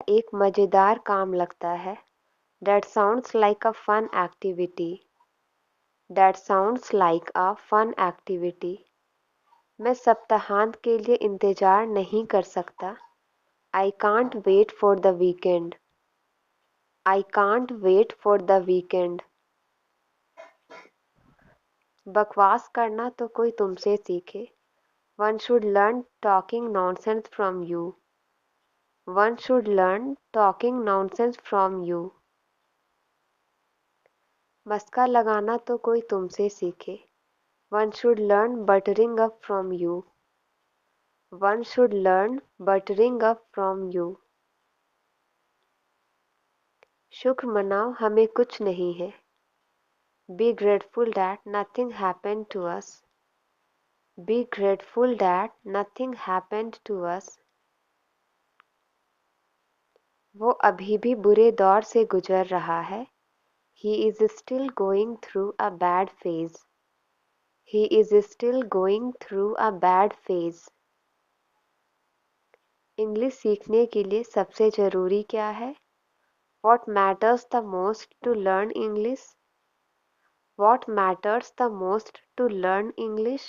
एक मज़ेदार काम लगता है। That sounds like a fun activity. That sounds like a fun activity. मैं सप्ताहांत के लिए इंतज़ार नहीं कर सकता। I can't wait for the weekend. I can't wait for the weekend. बकवास करना तो कोई तुमसे सीखे। One should learn talking nonsense from you. One should learn talking nonsense from you. मस्का लगाना तो कोई तुमसे सीखे। One should learn buttering up from you. One should learn buttering up from you. शुक्र मनाओ हमें कुछ नहीं है। Be grateful that nothing happened to us. Be grateful that nothing happened to us. वो अभी भी बुरे दौर से गुजर रहा है। He is still going through a bad phase. He is still going through a bad phase. English सीखने के लिए सबसे ज़रूरी क्या है? What matters the most to learn English? What matters the most to learn English?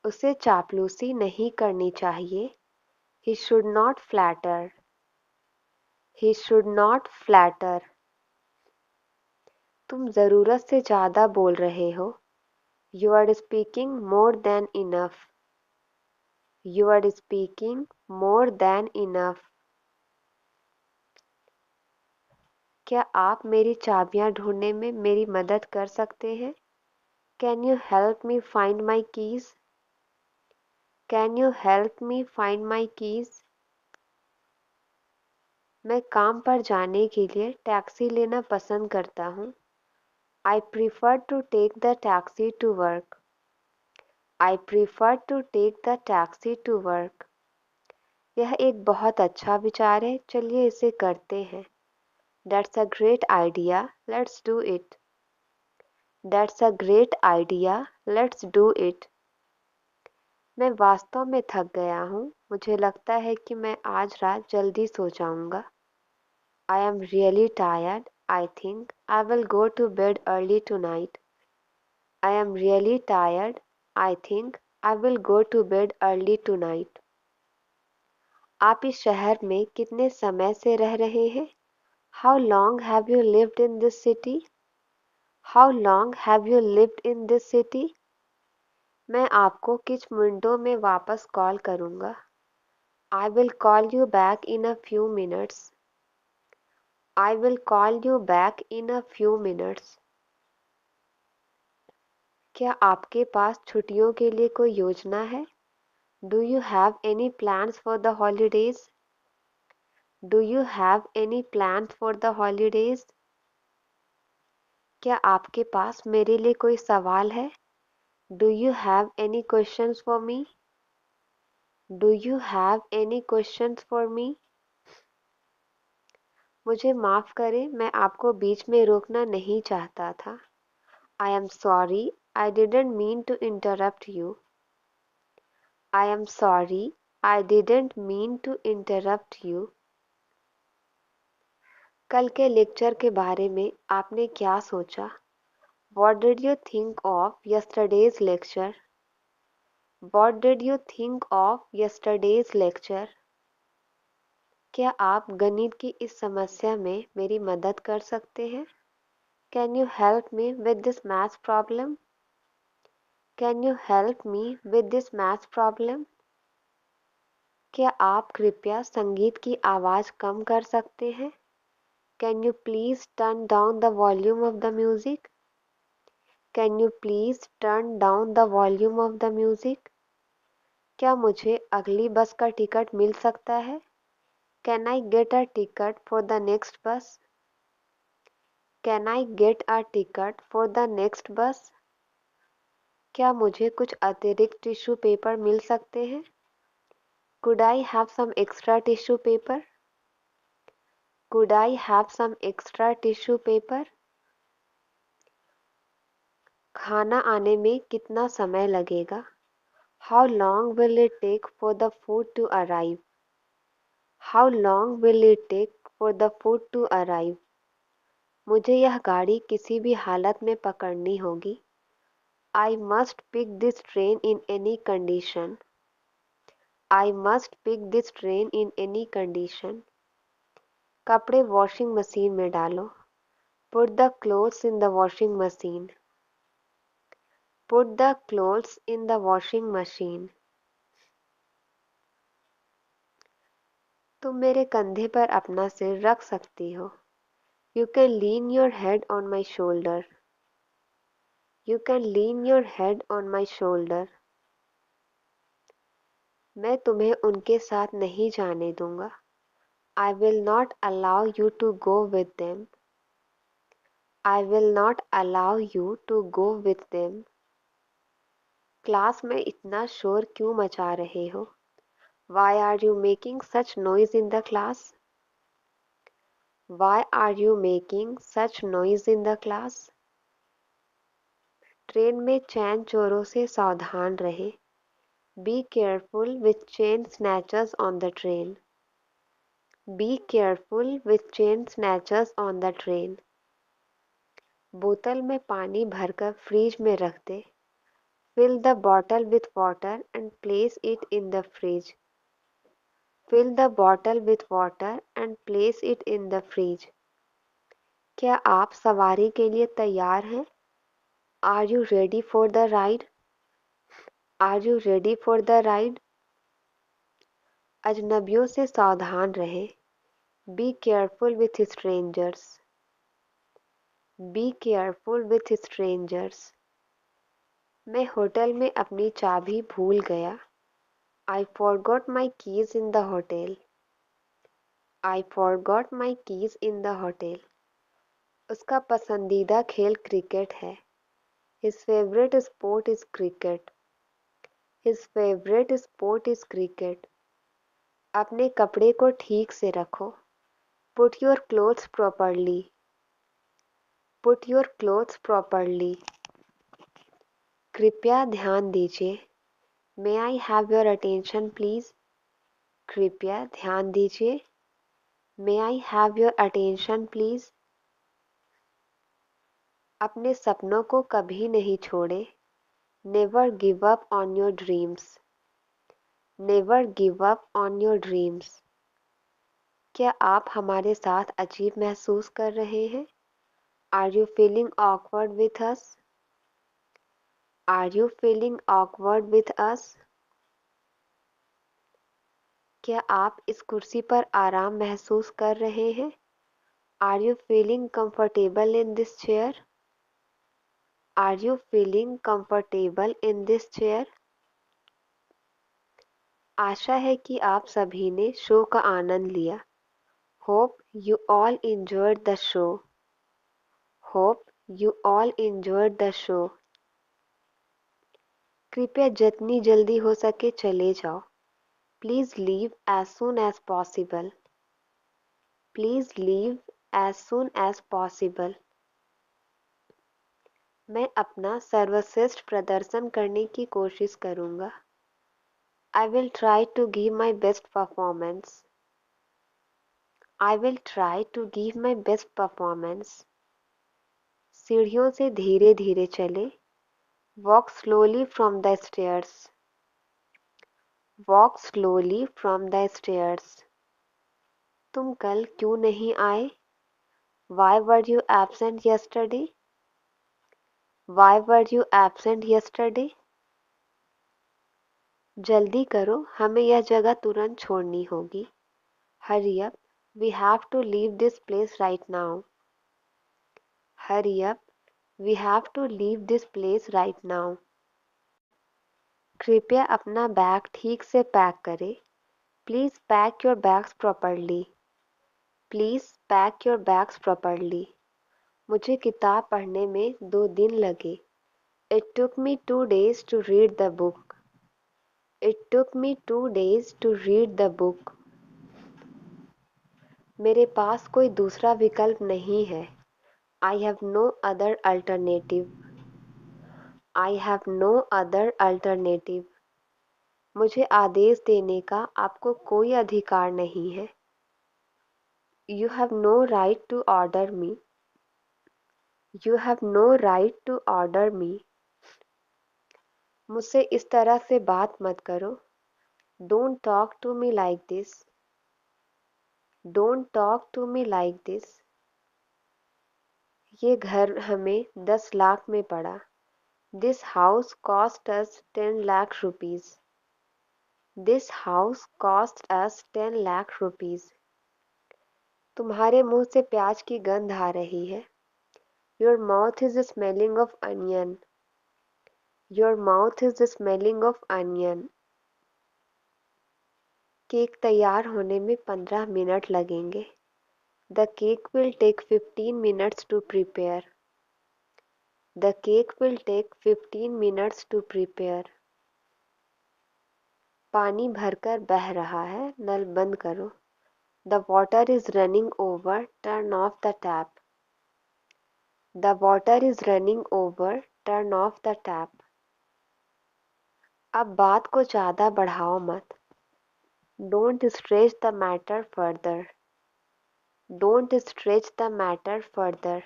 उसे चापलूसी नहीं करनी चाहिए। He should not flatter. He should not flatter. तुम ज़रूरत से ज़्यादा बोल रहे हो। You are speaking more than enough. You are speaking more than enough. क्या आप मेरी चाबियां ढूंढने में मेरी मदद कर सकते हैं? Can you help me find my keys? Can you help me find my keys? मैं काम पर जाने के लिए टैक्सी लेना पसंद करता हूँ। I prefer to take the taxi to work. I prefer to take the taxi to work. यह एक बहुत अच्छा विचार है, चलिए इसे करते हैं। That's a great idea. Let's do it. That's a great idea. Let's do it. मैं वास्तव में थक गया हूँ। मुझे लगता है कि मैं आज रात जल्दी सो जाऊँगा। I am really tired. I think I will go to bed early tonight. I am really tired. I think I will go to bed early tonight. आप इस शहर में कितने समय से रह रहे हैं? How long have you lived in this city? How long have you lived in this city? मैं आपको कुछ मिनटों में वापस कॉल करूँगा। I will call you back in a few minutes. I will call you back in a few minutes. क्या आपके पास छुट्टियों के लिए कोई योजना है? Do you have any plans for the holidays? Do you have any plans for the holidays? क्या आपके पास मेरे लिए कोई सवाल है? Do you have any questions for me? Do you have any questions for me? मुझे माफ़ करें, मैं आपको बीच में रोकना नहीं चाहता था। I am sorry, I didn't mean to interrupt you. I am sorry, I didn't mean to interrupt you. कल के लेक्चर के बारे में आपने क्या सोचा? What did you think of yesterday's lecture? What did you think of yesterday's lecture? क्या आप गणित की इस समस्या में मेरी मदद कर सकते हैं? Can you help me with this math problem? Can you help me with this math problem? क्या आप कृपया संगीत की आवाज़ कम कर सकते हैं? Can you please turn down the volume of the music? Can you please turn down the volume of the music? क्या मुझे अगली बस का टिकट मिल सकता है? Can I get a ticket for the next bus? Can I get a ticket for the next bus? क्या मुझे कुछ अतिरिक्त टिश्यू पेपर मिल सकते हैं? Could I have some extra tissue paper? Could I have some extra tissue paper? खाना आने में कितना समय लगेगा? How long will it take for the food to arrive? How long will it take for the food to arrive? मुझे यह गाड़ी किसी भी हालत में पकड़नी होगी. I must pick this train in any condition. I must pick this train in any condition. कपड़े वॉशिंग मशीन में डालो. Put the clothes in the washing machine. Put the clothes in the washing machine. तुम मेरे कंधे पर अपना सिर रख सकती हो. You can lean your head on my shoulder. You can lean your head on my shoulder. मैं तुम्हें उनके साथ नहीं जाने दूंगा. I will not allow you to go with them. I will not allow you to go with them. Class में इतना शोर क्यों मचा रहे हो? Why are you making such noise in the class? Why are you making such noise in the class? Train में चैन चोरों से सावधान रहे. Be careful with chain snatchers on the train. Be careful with chain snatchers on the train. बोतल में पानी भरकर fridge में रख दे. Fill the bottle with water and place it in the fridge. Fill the bottle with water and place it in the fridge. क्या आप सवारी के लिए तैयार हैं? Are you ready for the ride? Are you ready for the ride? अजनबियों से सावधान रहें. Be careful with strangers. Be careful with strangers. मैं होटल में अपनी चाबी भूल गया. I forgot my keys in the hotel. I forgot my keys in the hotel. उसका पसंदीदा खेल क्रिकेट है. His favorite sport is cricket. His favorite sport is cricket. अपने कपड़े को ठीक से रखो. Put your clothes properly. Put your clothes properly. कृपया ध्यान दीजिए. May I have your attention please? कृपया ध्यान दीजिए. May I have your attention please? अपने सपनों को कभी नहीं छोड़े. Never give up on your dreams. Never give up on your dreams. क्या आप हमारे साथ अजीब महसूस कर रहे हैं? Are you feeling awkward with us? Are you feeling awkward with us? क्या आप इस कुर्सी पर आराम महसूस कर रहे हैं? Are you feeling comfortable in this chair? Are you feeling comfortable in this chair? आशा है कि आप सभी ने शो का आनंद लिया. Hope you all enjoyed the show. Hope you all enjoyed the show. कृपया जितनी जल्दी हो सके चले जाओ. Please leave as soon as possible. Please leave as soon as possible. मैं अपना सर्वश्रेष्ठ प्रदर्शन करने की कोशिश करूँगा. I will try to give my best performance. I will try to give my best performance. सीढ़ियों से धीरे धीरे चले. Walk slowly from the stairs. Walk slowly from the stairs. तुम कल क्यों नहीं आए? Why were you absent yesterday? Why were you absent yesterday? जल्दी करो, हमें यह जगह तुरंत छोड़नी होगी. Hurry up, we have to leave this place right now. Hurry up, we have to leave this place right now. कृपया अपना बैग ठीक से पैक करें. Please pack your bags properly. Please pack your bags properly. मुझे किताब पढ़ने में 2 दिन लगे. It took me 2 days to read the book. It took me 2 days to read the book. मेरे पास कोई दूसरा विकल्प नहीं है. I have no other alternative. I have no other alternative. मुझे आदेश देने का आपको कोई अधिकार नहीं है। You have no right to order me. You have no right to order me. मुझसे इस तरह से बात मत करो। Don't talk to me like this. Don't talk to me like this. ये घर हमें 10 लाख में पड़ा। This house cost us 10 lakh rupees. This house cost us 10 lakh rupees. तुम्हारे मुंह से प्याज की गंध आ रही है। Your mouth is smelling of onion. Your mouth is smelling of onion. Cake तैयार होने में 15 मिनट लगेंगे। The cake will take 15 minutes to prepare. The cake will take 15 minutes to prepare. पानी भरकर बह रहा है, नल बंद करो। The water is running over, turn off the tap. The water is running over, turn off the tap. अब बात को ज़्यादा बढ़ाओ मत। Don't stretch the matter further. Don't stretch the matter further.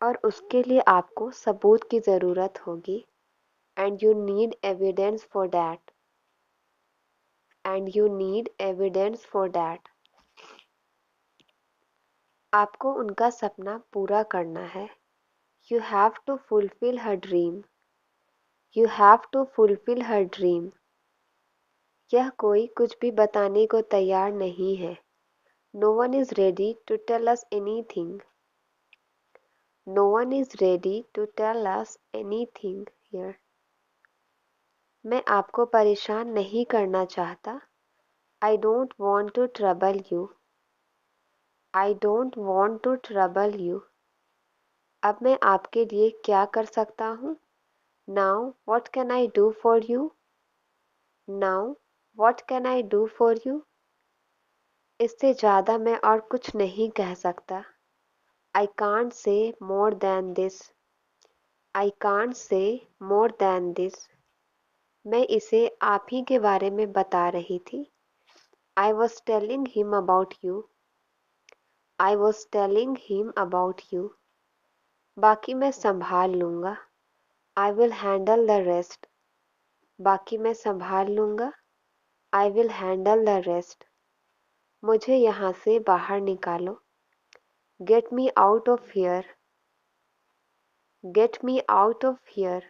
और उसके लिए आपको सबूत की ज़रूरत होगी। And you need evidence for that. And you need evidence for that. आपको उनका सपना पूरा करना है। You have to fulfill her dream. You have to fulfill her dream. यह कोई कुछ भी बताने को तैयार नहीं है। No one is ready to tell us anything. No one is ready to tell us anything here. मैं आपको परेशान नहीं करना चाहता। I don't want to trouble you. I don't want to trouble you. अब मैं आपके लिए क्या कर सकता हूँ? Now what can I do for you? Now what can I do for you? इससे ज़्यादा मैं और कुछ नहीं कह सकता। I can't say more than this. I can't say more than this. मैं इसे आप ही के बारे में बता रही थी। I was telling him about you. I was telling him about you. बाकी मैं संभाल लूँगा। I will handle the rest. बाकी मैं संभाल लूँगा। I will handle the rest. मुझे यहाँ से बाहर निकालो। Get me out of here. Get me out of here.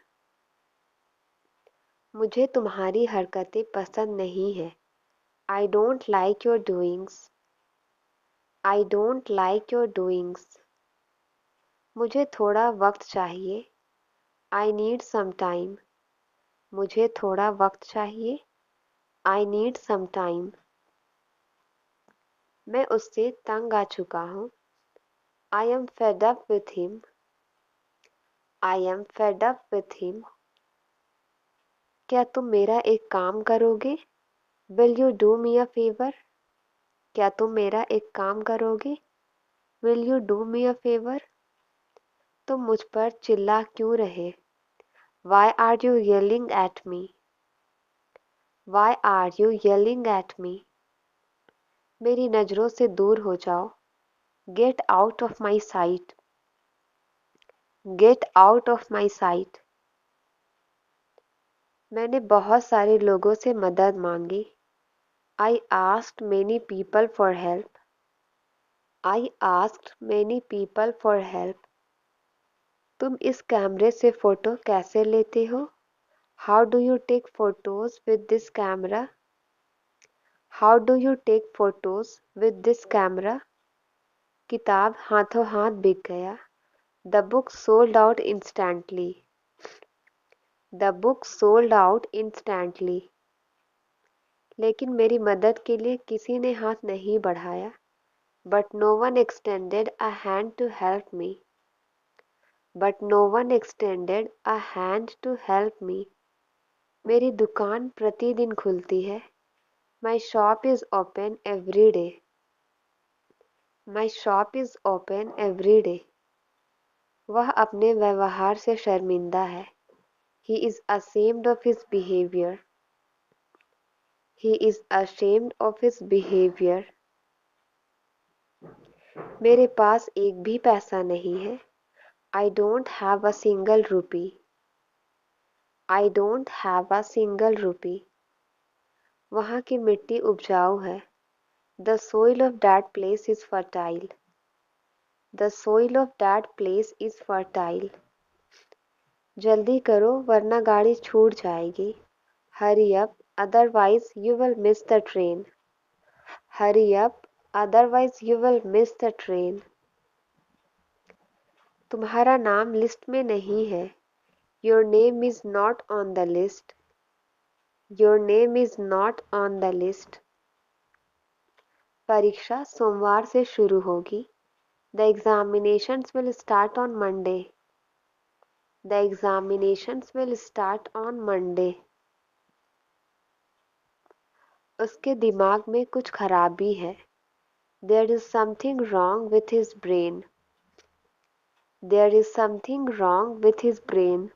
मुझे तुम्हारी हरकतें पसंद नहीं है। I don't like your doings. I don't like your doings. मुझे थोड़ा वक्त चाहिए। I need some time. मुझे थोड़ा वक्त चाहिए। I need some time. मैं उससे तंग आ चुका हूँ। I am fed up with him. I am fed up with him. क्या तुम मेरा एक काम करोगे? Will you do me a favor? क्या तुम मेरा एक काम करोगे? Will you do me a favor? तुम मुझ पर चिल्ला क्यों रहे? Why are you yelling at me? Why are you yelling at me? मेरी नज़रों से दूर हो जाओ। Get out of my sight. Get out of my sight. मैंने बहुत सारे लोगों से मदद मांगी। I asked many people for help. I asked many people for help. तुम इस कैमरे से फ़ोटो कैसे लेते हो? How do you take photos with this camera? How do you take photos with this camera? किताब हाथों हाथ बिक गया। The book sold out instantly. The book sold out instantly. लेकिन मेरी मदद के लिए किसी ने हाथ नहीं बढ़ाया। But no one extended a hand to help me. But no one extended a hand to help me. मेरी दुकान प्रतिदिन खुलती है। My shop is open every day. My shop is open every day. वह अपने व्यवहार से शर्मिंदा है। He is ashamed of his behavior. He is ashamed of his behavior. मेरे पास एक भी पैसा नहीं है. I don't have a single rupee. I don't have a single rupee. वहाँ की मिट्टी उपजाऊ है. The soil of that place is fertile. The soil of that place is fertile. जल्दी करो वरना गाड़ी छूट जाएगी. Hurry up, otherwise you will miss the train. Hurry up, otherwise you will miss the train. तुम्हारा नाम लिस्ट में नहीं है. Your name is not on the list. Your name is not on the list. परीक्षा सोमवार से शुरू होगी. The examinations will start on Monday. The examinations will start on Monday. उसके दिमाग में कुछ खराबी है. There is something wrong with his brain. There is something wrong with his brain.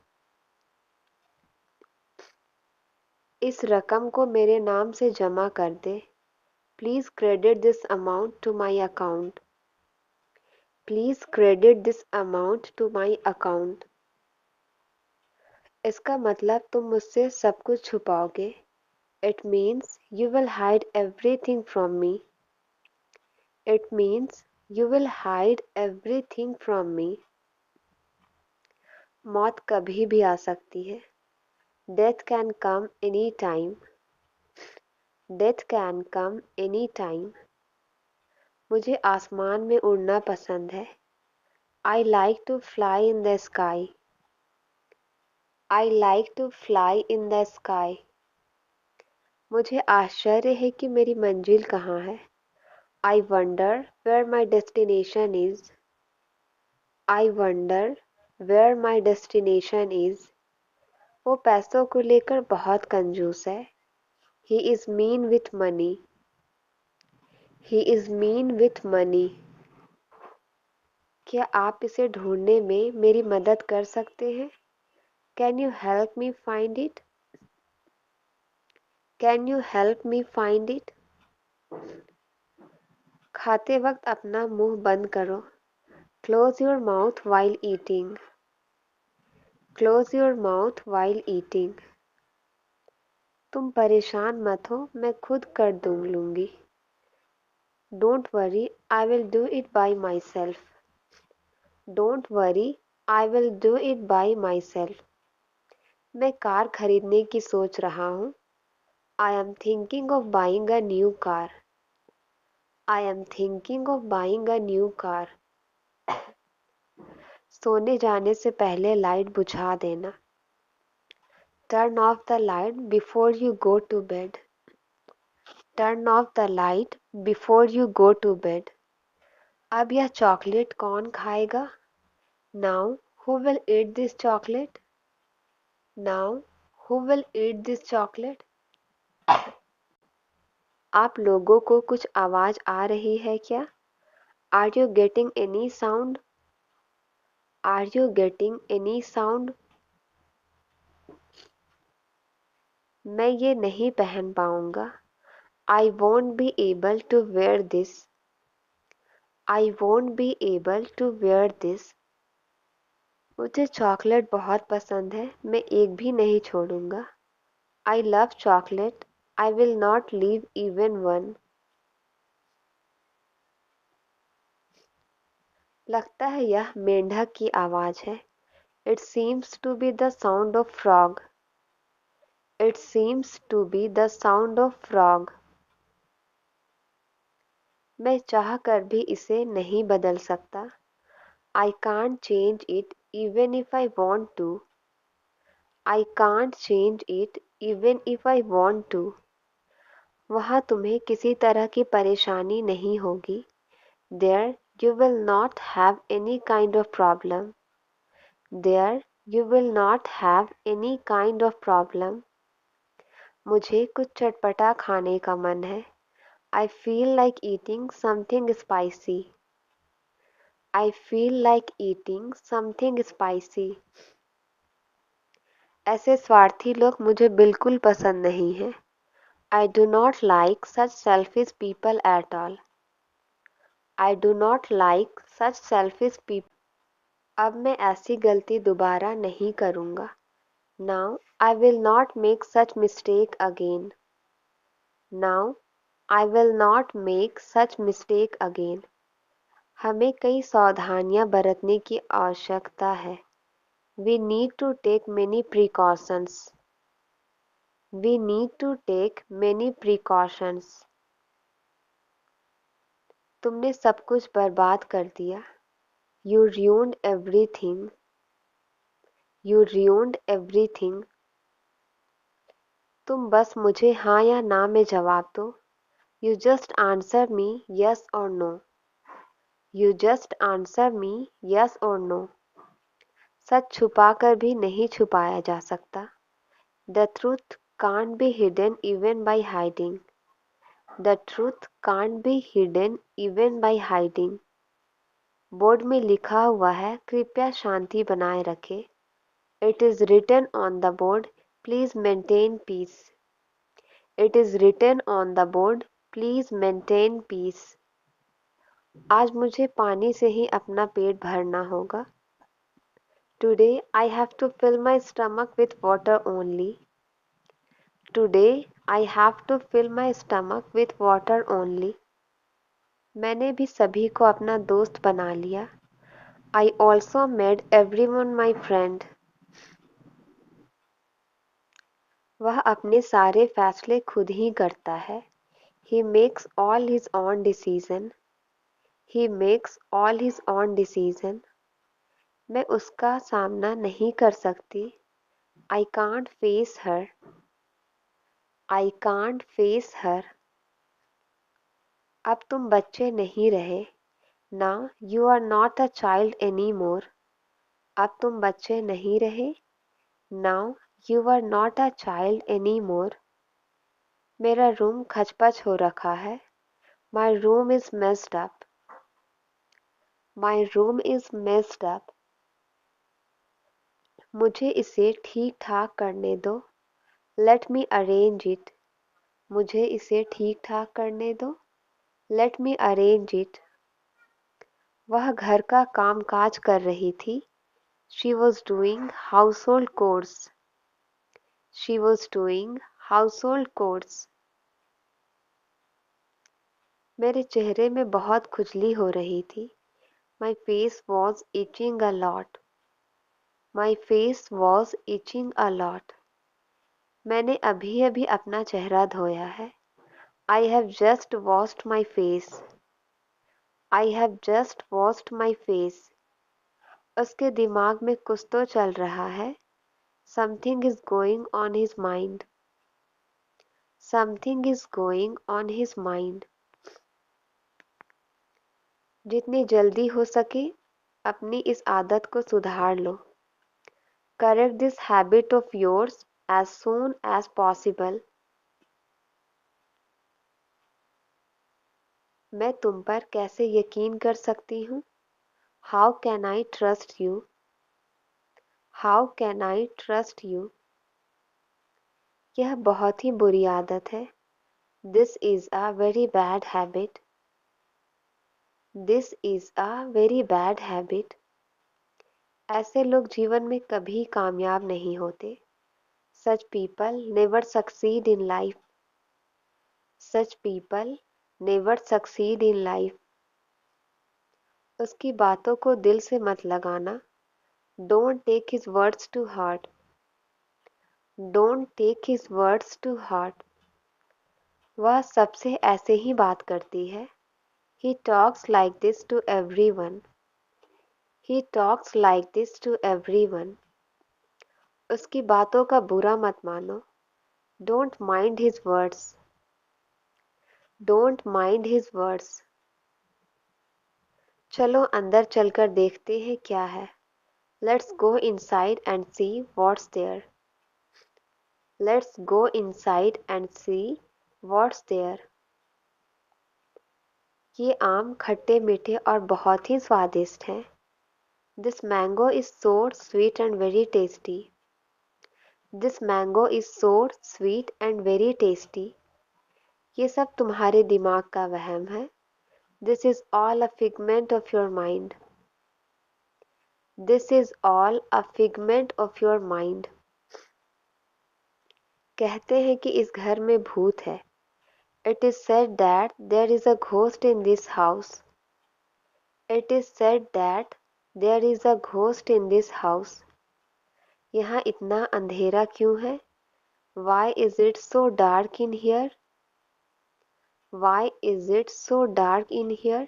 इस रकम को मेरे नाम से जमा कर दे. Please credit this amount to my account. Please credit this amount to my account. इसका मतलब तुम मुझसे सब कुछ छुपाओगे. It means you will hide everything from me. It means you will hide everything from me. मौत कभी भी आ सकती है. Death can come any time. Death can come any time. मुझे आसमान में उड़ना पसंद है. I like to fly in the sky. I like to fly in the sky. मुझे आश्चर्य है कि मेरी मंजिल कहाँ है. I wonder where my destination is. I wonder where my destination is. वो पैसों को लेकर बहुत कंजूस है. He is mean with money. He is mean with money. क्या आप इसे ढूंढने में मेरी मदद कर सकते हैं? Can you help me find it? Can you help me find it? खाते वक्त अपना मुंह बंद करो. Close your mouth while eating. Close your mouth while eating. तुम परेशान मत हो, मैं खुद कर लूंगी. Don't worry, I will do it by myself. Don't worry, I will do it by myself. मैं कार खरीदने की सोच रहा हूँ. I am thinking of buying a new car. I am thinking of buying a new car. सोने जाने से पहले लाइट बुझा देना. Turn off the light before you go to bed. Turn off the light before you go to bed. अब यह chocolate कौन खाएगा? Now who will eat this chocolate? Now who will eat this chocolate? आप लोगों को कुछ आवाज आ रही है क्या? Are you getting any sound? Are you getting any sound? मैं ये नहीं पहन पाऊंगा. I won't be able to wear this. I won't be able to wear this. मुझे चॉकलेट बहुत पसंद है, मैं एक भी नहीं छोड़ूंगा. I love chocolate. I will not leave even one. लगता है यह मेंढक की आवाज है. It seems to be the sound of frog. It seems to be the sound of frog. मैं चाह कर भी इसे नहीं बदल सकता. I can't change it even if I want to. I can't change it even if I want to. वहाँ तुम्हें किसी तरह की परेशानी नहीं होगी. There you will not have any kind of problem. There you will not have any kind of problem. मुझे कुछ चटपटा खाने का मन है. I feel like eating something spicy. I feel like eating something spicy. ऐसे स्वार्थी लोग मुझे बिल्कुल पसंद नहीं हैं. I do not like such selfish people at all. I do not like such selfish people. अब मैं ऐसी गलती दोबारा नहीं करूँगा. Now I will not make such mistake again. Now I will not make such mistake again. हमें कई सावधानियां बरतने की आवश्यकता है. We need to take many precautions. We need to take many precautions. तुमने सब कुछ बर्बाद कर दिया. You ruined everything. You ruined everything. तुम बस मुझे हाँ या ना में जवाब दो. You just answer me yes or no. You just answer me yes or no. सच छुपा कर भी नहीं छुपाया जा सकता. The truth can't be hidden even by hiding. The truth can't be hidden even by hiding. Board में लिखा हुआ है कृपया शांति बनाए रखें. It is written on the board, please maintain peace. It is written on the board, please maintain peace. आज मुझे पानी से ही अपना पेट भरना होगा. Today I have to fill my stomach with water only. Today I have to fill my stomach with water only. मैंने भी सभी को अपना दोस्त बना लिया. I also made everyone my friend. वह अपने सारे फैसले खुद ही करता है. He makes all his own decision. He makes all his own decision. मैं उसका सामना नहीं कर सकती. I can't face her. I can't face her. अब तुम बच्चे नहीं रहे. Now you are not a child anymore. अब तुम बच्चे नहीं रहे. Now you are not a child anymore. मेरा रूम खचपच हो रखा है. My room is messed up. My room is messed up. मुझे इसे ठीक ठाक करने दो. Let me arrange it. मुझे इसे ठीक ठाक करने दो. Let me arrange it. वह घर का काम काज कर रही थी. She was doing household chores. She was doing household chores. मेरे चेहरे में बहुत खुजली हो रही थी. My face was itching a lot. My face was itching a lot. मैंने अभी अभी अपना चेहरा धोया है. I have just washed my face. I have just washed my face. उसके दिमाग में कुछ तो चल रहा है. Something is going on his mind. Something is going on his mind. जितनी जल्दी हो सके अपनी इस आदत को सुधार लो. Correct this habit of yours as soon as possible. मैं तुम पर कैसे यकीन कर सकती हूँ. How can I trust you? How can I trust you? यह बहुत ही बुरी आदत है. This is a very bad habit. This is a very bad habit. ऐसे लोग जीवन में कभी कामयाब नहीं होते. Such people never succeed in life. Such people never succeed in life. उसकी बातों को दिल से मत लगाना. Don't take his words to heart. Don't take his words to heart. वह सबसे ऐसे ही बात करती है. He talks like this to everyone. He talks like this to everyone. उसकी बातों का बुरा मत मानो. Don't mind his words. Don't mind his words. चलो अंदर चलकर देखते हैं क्या है. Let's go inside and see what's there. Let's go inside and see what's there. ये आम खट्टे मीठे और बहुत ही स्वादिष्ट हैं. This mango is so sweet and very tasty. This mango is so sweet and very tasty. ये सब तुम्हारे दिमाग का वहम है। This is all a figment of your mind. This is all a figment of your mind. कहते हैं कि इस घर में भूत है। It is said that there is a ghost in this house. It is said that there is a ghost in this house. यहाँ इतना अंधेरा क्यों है? Why is it so dark in here? Why is it so dark in here?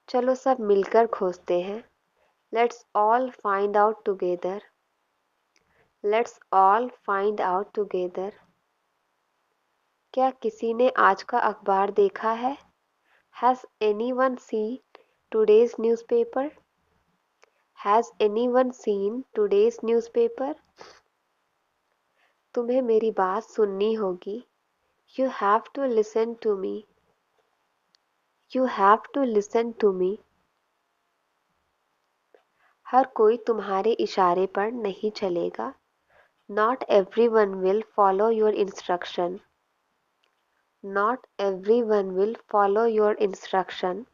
चलो सब मिलकर खोजते हैं। Let's all find out together. Let's all find out together. क्या किसी ने आज का अखबार देखा है? Has anyone seen today's newspaper? Has anyone seen today's newspaper? तुम्हें मेरी बात सुननी होगी। You have to listen to me. You have to listen to me. हर कोई तुम्हारे इशारे पर नहीं चलेगा। Not everyone will follow your instruction. Not everyone will follow your instruction.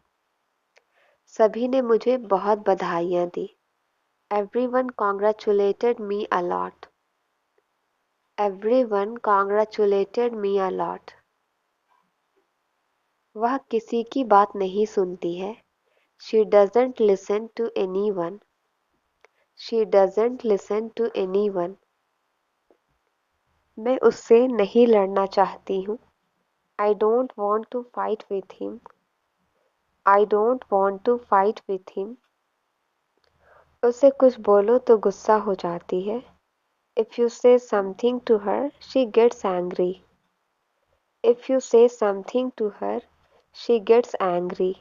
सभी ने मुझे बहुत बधाइयाँ दी। Everyone congratulated me a lot. Everyone congratulated me a lot. वह किसी की बात नहीं सुनती है। She doesn't listen to anyone. She doesn't listen to anyone. मैं उससे नहीं लड़ना चाहती हूँ। I don't want to fight with him. I don't want to fight with him. उसे कुछ बोलो तो गुस्सा हो जाती है। If you say something to her, she gets angry. If you say something to her, she gets angry.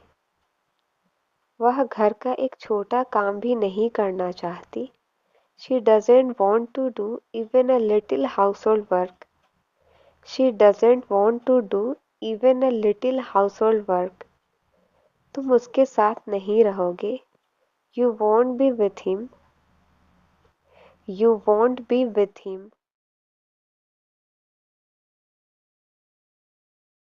वह घर का एक छोटा काम भी नहीं करना चाहती। She doesn't want to do even a little household work. She doesn't want to do even a little household work. तुम उसके साथ नहीं रहोगे। You won't be with him. You won't be with him.